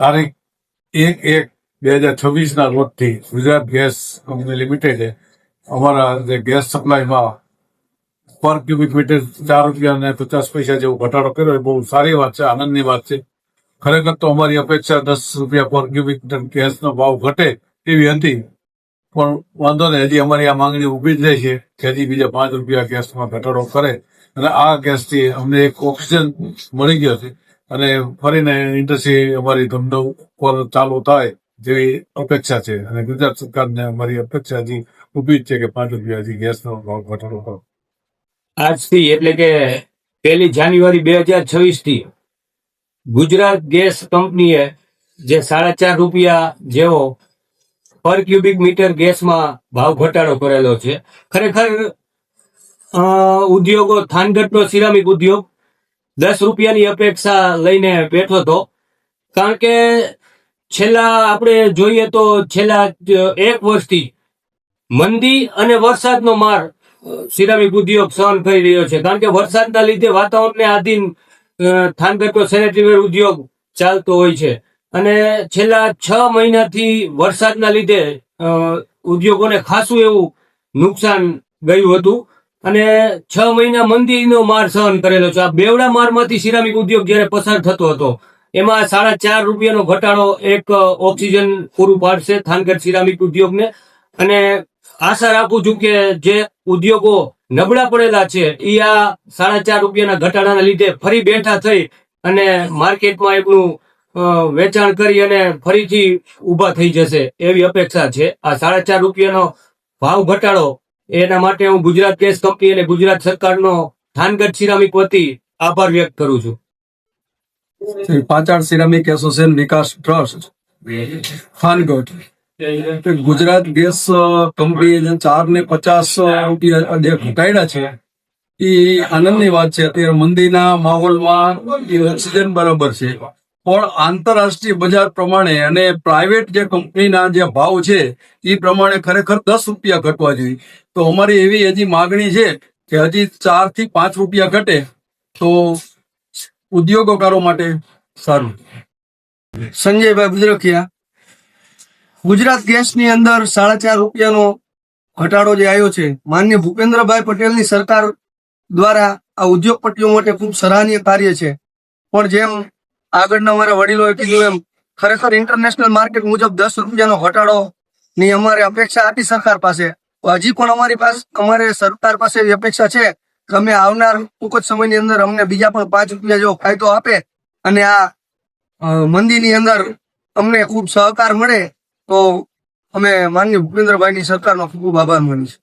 તારીખ 1/1/2026 રોજથી Gujarat gas company લિમિટેડે અમારા જે ગેસ સપ્લાયમાં પર ક્યુબિક મીટર ₹4.50 જેવો ઘટાડો કર્યો એ બહુ સારી વાત છે, આનંદની વાત છે. ખરેખર તો અમારી અપેક્ષા ₹10 પર ક્યુબિક મીટર ગેસનો ભાવ ઘટે એવી હતી, પણ વાંધો નહીં, હજી અમારી આ માંગણી ઊભી જ રહી છે કે હજી બીજા ₹5 ગેસમાં ઘટાડો કરે અને આ ગેસથી અમને એક ઓક્સિજન મળી ગયો છે અને ફરીને ઇન્ડસ્ટ્રી અમારી ધંધો પર ચાલુ થાય જેવી અપેક્ષા છે અને ગુજરાત સરકારને અમારી અપેક્ષા હજી ઊભી જ છે કે ₹5 હજી ગેસનો ભાવ ઘટાડો કરો. આજથી એટલે કે 1 જાન્યુઆરી 2026 થી ગુજરાત ગેસ કંપનીએ જે ₹4.5 જેવો પર ક્યુબિક મીટર ગેસમાં ભાવ ઘટાડો કરેલો છે. ખરેખર ઉદ્યોગો થાનગઢનો સિરામિક ઉદ્યોગ ₹10ની અપેક્ષા લઈને બેઠો હતો, કારણ કે છેલ્લા આપણે જોઈએ તો છેલ્લા 1 વર્ષથી મંદી અને વરસાદનો માર સિરામિક ઉદ્યોગ સહન કરી રહ્યો છે. કારણ કે વરસાદના લીધે વાતાવરણને આધીન થાનગઢનો સેનેટરીવેર ઉદ્યોગ ચાલતો હોય છે અને છેલ્લા 6 મહિનાથી વરસાદના લીધે ઉદ્યોગોને ખાસું એવું નુકસાન ગયું હતું અને 6 મહિના મંદીનો માર સહન કરેલો છે. આ બેવડા મારમાંથી સિરામિક ઉદ્યોગ જયારે પસાર થતો હતો એમાં ₹4.5નો ઘટાડો એક ઓક્સિજન પૂરું પાડશે થાનગઢ સિરામિક ઉદ્યોગને. અને આશા રાખું છું કે જે ઉદ્યોગો નબળા પડેલા છે એ આ ₹4.5ના ઘટાડાના લીધે ફરી બેઠા થઈ અને માર્કેટમાં એમનું વેચાણ કરી અને ફરીથી ઊભા થઈ જશે એવી અપેક્ષા છે. આ ₹4.5નો ભાવ ઘટાડો એના માટે હું ગુજરાત ગેસ કંપની અને ગુજરાત સરકારનો થાનગઢ સિરામિક વતી આભાર વ્યક્ત કરું છું. Panchal ceramic association Vikas trust Thangadh Gujarat gas company ₹4.50 જે ઘટાડ્યા છે એ આનંદની વાત છે. અત્યારે મંદીના માહોલમાં એ ઓક્સિજન બરાબર છે, પણ આંતરરાષ્ટ્રીય બજાર પ્રમાણે અને પ્રાઇવેટ જે કંપનીના જે ભાવ છે એ પ્રમાણે ખરેખર ₹10 ઘટવા જોઈએ. તો અમારી એવી હજી માગણી છે કે હજી ₹4 થી ₹5 ઘટે તો ઉદ્યોગકારો માટે સારું. સંજયભાઈ બુદ્રકિયા. ગુજરાત ગેસની અંદર ₹4.5નો ઘટાડો જે આવ્યો છે, માનનીય ભૂપેન્દ્રભાઈ પટેલની સરકાર દ્વારા આ ઉદ્યોગપતિઓ માટે ખૂબ સરાહનીય કાર્ય છે. પણ જેમ આગળના અમારા વડીલોએ કીધું એમ ખરેખર ઇન્ટરનેશનલ માર્કેટ મુજબ ₹10નો ઘટાડો ની અમારે અપેક્ષા હતી સરકાર પાસે. હજી પણ અમારે સરકાર પાસે એવી અપેક્ષા છે કે અમે આવનાર ટૂંક જ સમયની અંદર અમને બીજા પણ ₹5 જેવો ફાયદો આપે અને આ મંદીની અંદર અમને ખૂબ સહકાર મળે તો અમે માનનીય ભૂપેન્દ્રભાઈની સરકારનો ખૂબ આભાર માનીશું.